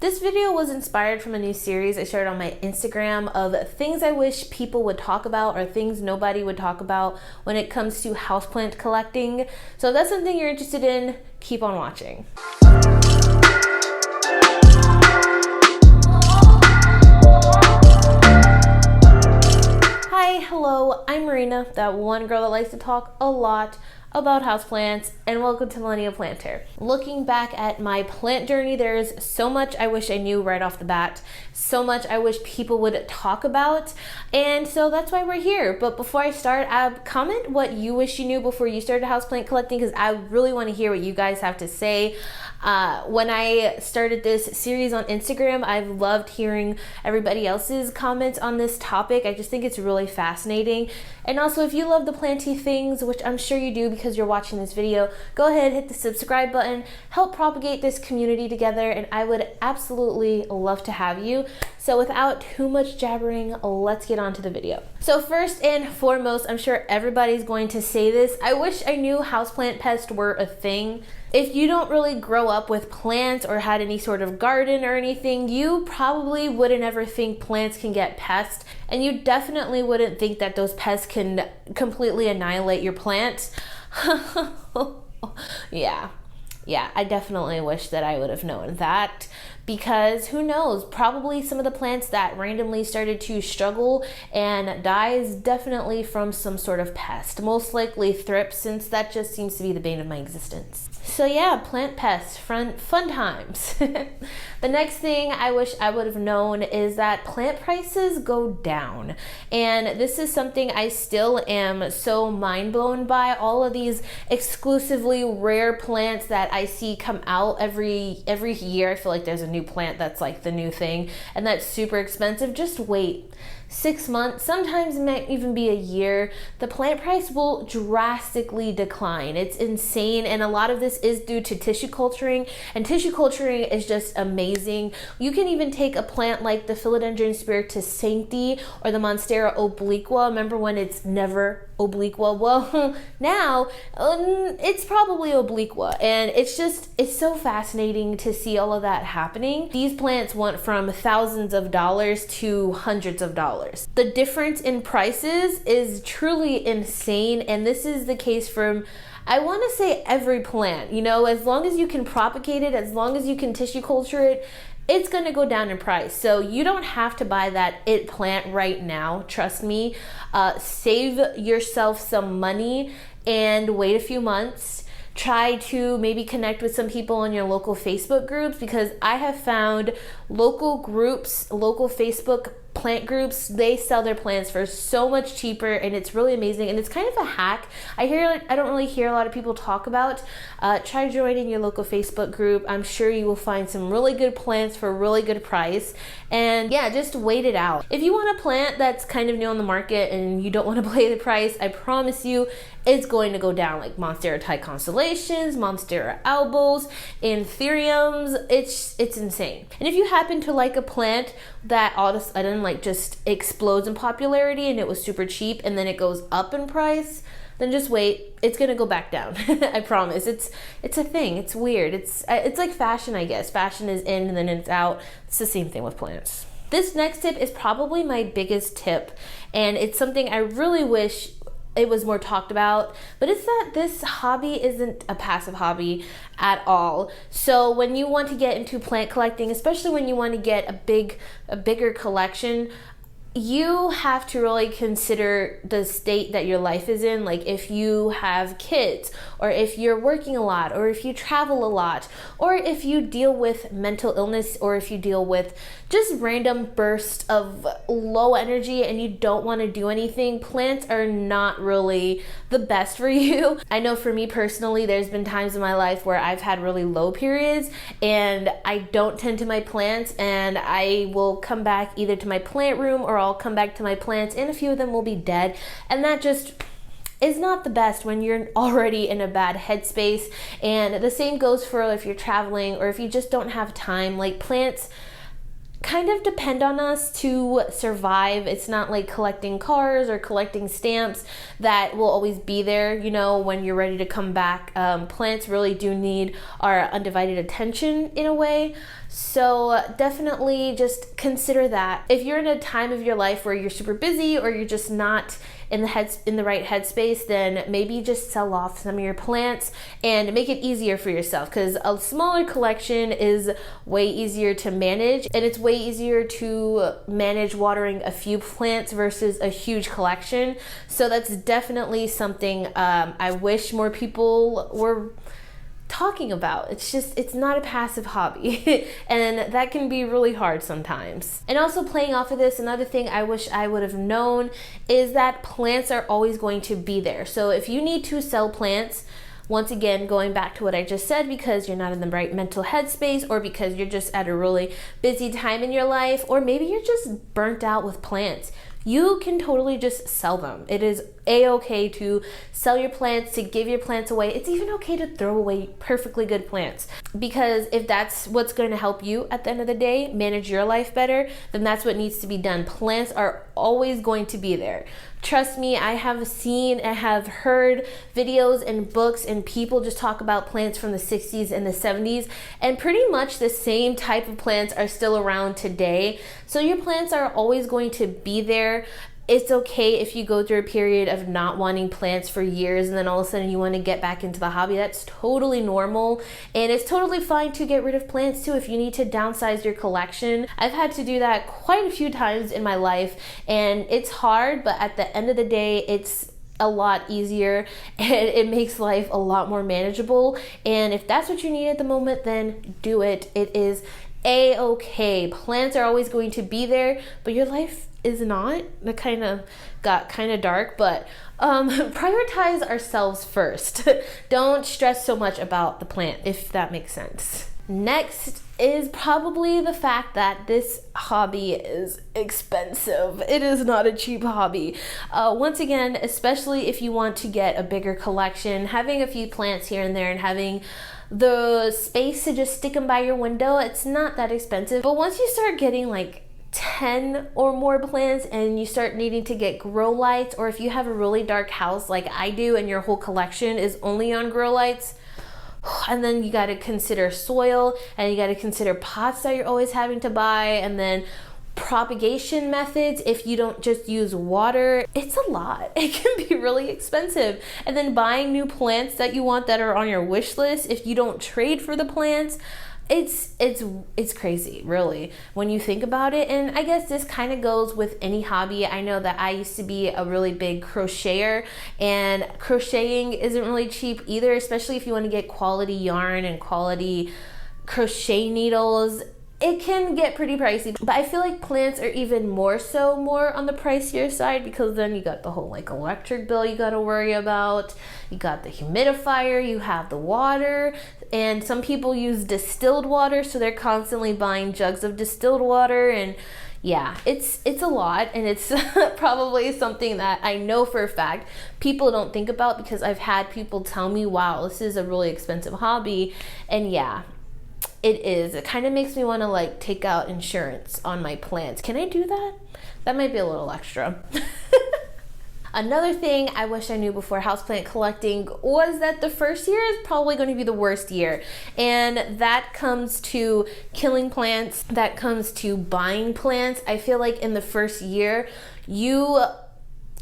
This video was inspired from a new series I shared on my Instagram of things I wish people would talk about or things nobody would talk about when it comes to houseplant collecting. So if that's something you're interested in, keep on watching. Hi, hello, I'm Marina, that one girl that likes to talk a lot about houseplants, and welcome to Millennial Planter. Looking back at my plant journey, there's so much I wish I knew right off the bat, so much I wish people would talk about, and so that's why we're here. But before I start, comment what you wish you knew before you started houseplant collecting, because I really want to hear what you guys have to say. When I started this series on Instagram, I've loved hearing everybody else's comments on this topic. I just think it's really fascinating. And also, if you love the Planty Things, which I'm sure you do because you're watching this video, go ahead, hit the subscribe button, help propagate this community together, and I would absolutely love to have you. So without too much jabbering, let's get on to the video. So first and foremost, I'm sure everybody's going to say this, I wish I knew houseplant pests were a thing. If you don't really grow up with plants or had any sort of garden or anything, you probably wouldn't ever think plants can get pests, and you definitely wouldn't think that those pests can completely annihilate your plants. Yeah, I definitely wish that I would have known that, because who knows, probably some of the plants that randomly started to struggle and die is definitely from some sort of pest, most likely thrips, since that just seems to be the bane of my existence. So yeah, plant pests, fun times. The next thing I wish I would have known is that plant prices go down. And this is something I still am so mind blown by. All of these exclusively rare plants that I see come out every year. I feel like there's a new plant that's like the new thing, and that's super expensive. Just wait 6 months, sometimes it might even be a year, the plant price will drastically decline. It's insane, and a lot of this is due to tissue culturing, and tissue culturing is just amazing. You can even take a plant like the Philodendron Spiritus Sancti or the Monstera obliqua. Remember when it's never obliqua? Well, now it's probably obliqua, and it's so fascinating to see all of that happening. These plants went from thousands of dollars to hundreds of dollars. The difference in prices is truly insane, and this is the case from, I want to say, every plant. You know, as long as you can propagate it, as long as you can tissue culture it, it's going to go down in price. So you don't have to buy that plant right now, trust me. Save yourself some money and wait a few months. Try to maybe connect with some people in your local Facebook groups, because I have found local groups, local Facebook plant groups, they sell their plants for so much cheaper, and it's really amazing, and it's kind of a hack I don't really hear a lot of people talk about. Try joining your local Facebook group. I'm sure you will find some really good plants for a really good price, and yeah, just wait it out. If you want a plant that's kind of new on the market and you don't want to pay the price, I promise you it's going to go down, like Monstera Thai Constellations, Monstera Albos, Anthuriums. It's insane. And if you happen to like a plant that all of a sudden like just explodes in popularity and it was super cheap and then it goes up in price, then just wait. It's gonna go back down. I promise. It's a thing. It's weird. It's like fashion, I guess. Fashion is in and then it's out. It's the same thing with plants. This next tip is probably my biggest tip, and it's something I really wish it was more talked about, but it's that this hobby isn't a passive hobby at all. So when you want to get into plant collecting, especially when you want to get a bigger collection, you have to really consider the state that your life is in. Like if you have kids, or if you're working a lot, or if you travel a lot, or if you deal with mental illness, or if you deal with just random bursts of low energy and you don't want to do anything, plants are not really the best for you. I know for me personally, there's been times in my life where I've had really low periods and I don't tend to my plants, and I will come back either to my plant room or I'll come back to my plants, and a few of them will be dead, and that just is not the best when you're already in a bad headspace. And the same goes for if you're traveling or if you just don't have time. Like plants, kind of depend on us to survive. It's not like collecting cars or collecting stamps that will always be there, you know, when you're ready to come back. Plants really do need our undivided attention in a way. So definitely just consider that. If you're in a time of your life where you're super busy or you're just not in the right headspace, then maybe just sell off some of your plants and make it easier for yourself, because a smaller collection is way easier to manage, and it's way easier to manage watering a few plants versus a huge collection. So that's definitely something I wish more people were talking about. It's not a passive hobby and that can be really hard sometimes. And also, playing off of this, another thing I wish I would have known is that plants are always going to be there. So if you need to sell plants, once again, going back to what I just said, because you're not in the right mental headspace, or because you're just at a really busy time in your life, or maybe you're just burnt out with plants, you can totally just sell them. It is a-okay to sell your plants, to give your plants away. It's even okay to throw away perfectly good plants, because if that's what's going to help you at the end of the day manage your life better, then that's what needs to be done. Plants are always going to be there. Trust me, I have heard videos and books and people just talk about plants from the 60s and the 70s, and pretty much the same type of plants are still around today. So your plants are always going to be there. It's okay if you go through a period of not wanting plants for years and then all of a sudden you want to get back into the hobby. That's totally normal, and it's totally fine to get rid of plants too if you need to downsize your collection. I've had to do that quite a few times in my life, and it's hard, but at the end of the day, it's a lot easier and it makes life a lot more manageable. And if that's what you need at the moment, then do it. It is a-okay. Plants are always going to be there, but your life is not. That kind of got kind of dark, but prioritize ourselves first. Don't stress so much about the plant, if that makes sense. Next is probably the fact that this hobby is expensive. It is not a cheap hobby. Once again, especially if you want to get a bigger collection, having a few plants here and there and having the space to just stick them by your window, it's not that expensive. But once you start getting like 10 or more plants and you start needing to get grow lights, or if you have a really dark house like I do and your whole collection is only on grow lights, and then you got to consider soil, and you got to consider pots that you're always having to buy, and then propagation methods if you don't just use water. It's a lot. It can be really expensive. And then buying new plants that you want that are on your wish list if you don't trade for the plants. It's crazy, really, when you think about it. And I guess this kind of goes with any hobby. I know that I used to be a really big crocheter, and crocheting isn't really cheap either, especially if you want to get quality yarn and quality crochet needles. It can get pretty pricey, but I feel like plants are even more on the pricier side, because then you got the whole like electric bill you got to worry about. You got the humidifier, you have the water, and some people use distilled water, so they're constantly buying jugs of distilled water. And yeah, it's a lot, and it's probably something that I know for a fact people don't think about, because I've had people tell me, wow, this is a really expensive hobby. And yeah, it is. It kind of makes me want to like take out insurance on my plants. Can I do that? That might be a little extra. Another thing I wish I knew before houseplant collecting was that the first year is probably going to be the worst year. And that comes to killing plants, that comes to buying plants. I feel like in the first year, you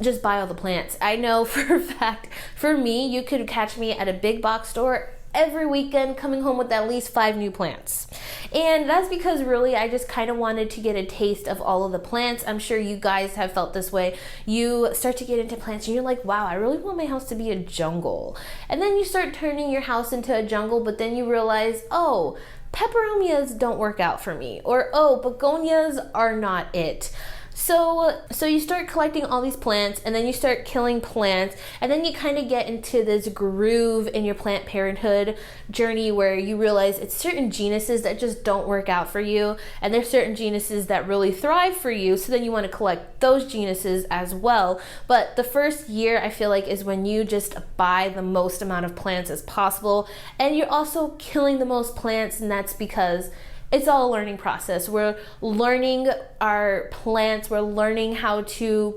just buy all the plants. I know for a fact, for me, you could catch me at a big box store every weekend coming home with at least 5 new plants. And that's because really I just kind of wanted to get a taste of all of the plants. I'm sure you guys have felt this way. You start to get into plants and you're like, wow, I really want my house to be a jungle. And then you start turning your house into a jungle, but then you realize, oh, peperomias don't work out for me, or oh, begonias are not it. So you start collecting all these plants, and then you start killing plants, and then you kind of get into this groove in your plant parenthood journey where you realize it's certain genuses that just don't work out for you, and there's certain genuses that really thrive for you, so then you want to collect those genuses as well. But the first year, I feel like, is when you just buy the most amount of plants as possible, and you're also killing the most plants, and that's because it's all a learning process. We're learning our plants, we're learning how to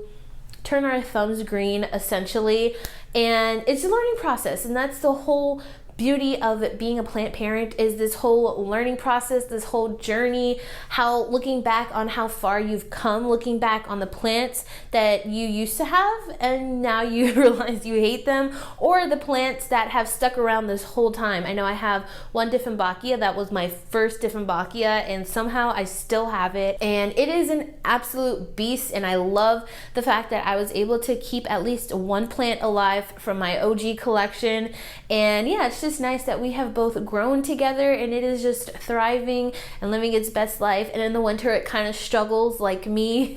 turn our thumbs green essentially, and it's a learning process. And that's the whole beauty of it being a plant parent, is this whole learning process, this whole journey, how looking back on how far you've come, looking back on the plants that you used to have and now you realize you hate them, or the plants that have stuck around this whole time. I know I have one Dieffenbachia that was my first Dieffenbachia, and somehow I still have it, and it is an absolute beast. And I love the fact that I was able to keep at least one plant alive from my OG collection. And yeah, it's just nice that we have both grown together, and it is just thriving and living its best life. And in the winter it kind of struggles like me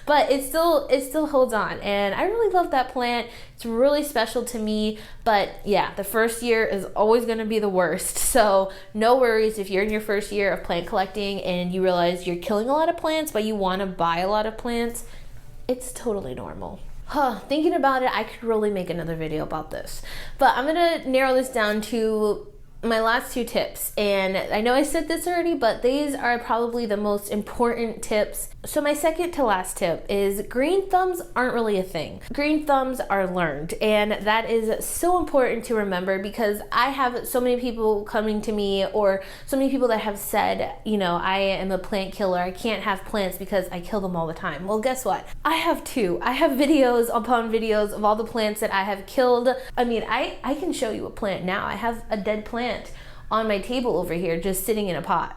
but it still holds on, and I really love that plant. It's really special to me. But yeah, the first year is always going to be the worst, so no worries if you're in your first year of plant collecting and you realize you're killing a lot of plants but you want to buy a lot of plants. It's totally normal. Thinking about it, I could really make another video about this, but I'm gonna narrow this down to my last two tips. And I know I said this already, but these are probably the most important tips. So my second to last tip is green thumbs aren't really a thing. Green thumbs are learned, and that is so important to remember, because I have so many people coming to me, or so many people that have said, you know, I am a plant killer, I can't have plants because I kill them all the time. Well, guess what? I have two. I have videos upon videos of all the plants that I have killed. I mean, I can show you a plant now. I have a dead plant on my table over here, just sitting in a pot.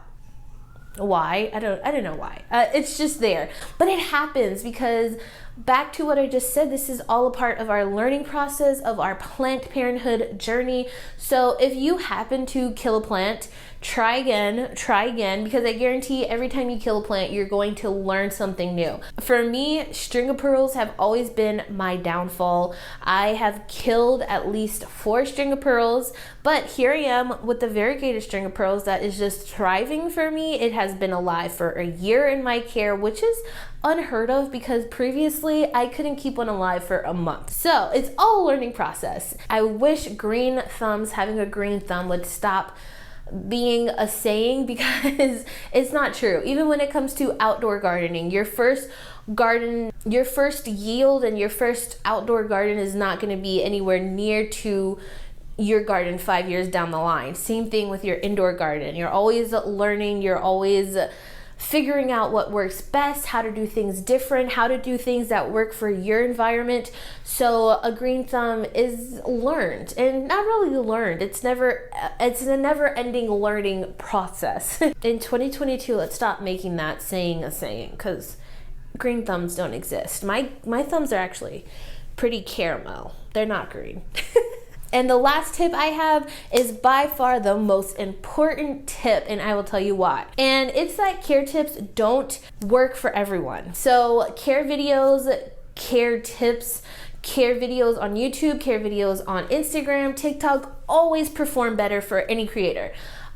Why? I don't know why. It's just there. But it happens because, back to what I just said, this is all a part of our learning process, of our plant parenthood journey. So if you happen to kill a plant, try again, because I guarantee every time you kill a plant, you're going to learn something new. For me, string of pearls have always been my downfall. I have killed at least 4 string of pearls, but here I am with the variegated string of pearls that is just thriving for me. It has been alive for a year in my care, which is unheard of, because previously I couldn't keep one alive for a month. So it's all a learning process. I wish green thumbs, having a green thumb, would stop being a saying, because it's not true. Even when it comes to outdoor gardening, your first yield and your first outdoor garden is not going to be anywhere near to your garden 5 years down the line. Same thing with your indoor garden. You're always learning, you're always figuring out what works best, how to do things different, how to do things that work for your environment. So a green thumb is learned, and not really learned. It's a never-ending learning process. In 2022, let's stop making that saying a saying, because green thumbs don't exist. My thumbs are actually pretty caramel. They're not green. And the last tip I have is by far the most important tip, and I will tell you why. And it's that care tips don't work for everyone. So care videos, care tips, care videos on YouTube, care videos on Instagram, TikTok always perform better for any creator.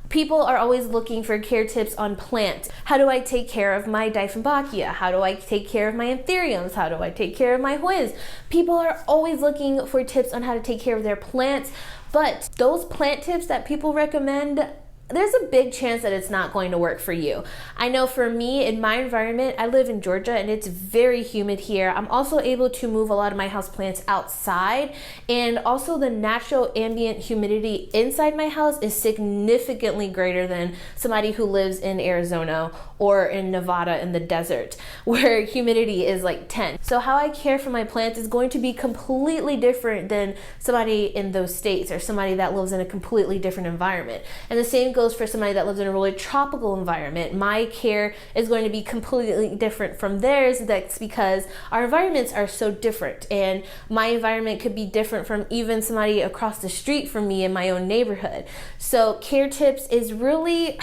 People are always looking for care tips on plants. How do I take care of my Dieffenbachia? How do I take care of my anthuriums? How do I take care of my Hoyas? People are always looking for tips on how to take care of their plants, but those plant tips that people recommend, there's a big chance that it's not going to work for you. I know for me, in my environment, I live in Georgia and it's very humid here. I'm also able to move a lot of my houseplants outside, and also the natural ambient humidity inside my house is significantly greater than somebody who lives in Arizona or in Nevada in the desert, where humidity is like 10. So how I care for my plants is going to be completely different than somebody in those states, or somebody that lives in a completely different environment. And the same goes for somebody that lives in a really tropical environment. My care is going to be completely different from theirs. That's because our environments are so different, and my environment could be different from even somebody across the street from me in my own neighborhood. So care tips is really,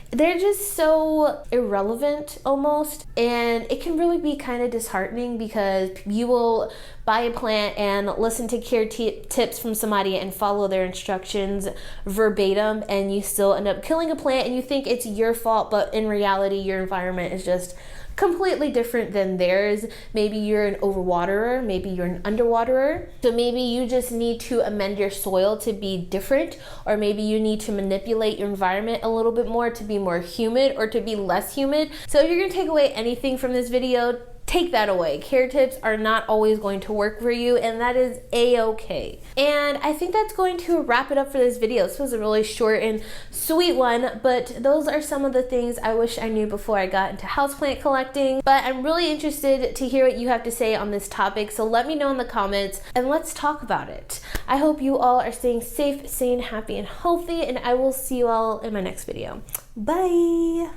they're just so irrelevant almost, and it can really be kind of disheartening, because you will buy a plant and listen to care tips from somebody and follow their instructions verbatim, and you still end up killing a plant and you think it's your fault, but in reality your environment is just completely different than theirs. Maybe you're an overwaterer, maybe you're an underwaterer. So maybe you just need to amend your soil to be different, or maybe you need to manipulate your environment a little bit more to be more humid or to be less humid. So if you're gonna take away anything from this video, take that away. Care tips are not always going to work for you, and that is a-okay. And I think that's going to wrap it up for this video. This was a really short and sweet one, but those are some of the things I wish I knew before I got into houseplant collecting. But I'm really interested to hear what you have to say on this topic, so let me know in the comments and let's talk about it. I hope you all are staying safe, sane, happy, and healthy, and I will see you all in my next video. Bye!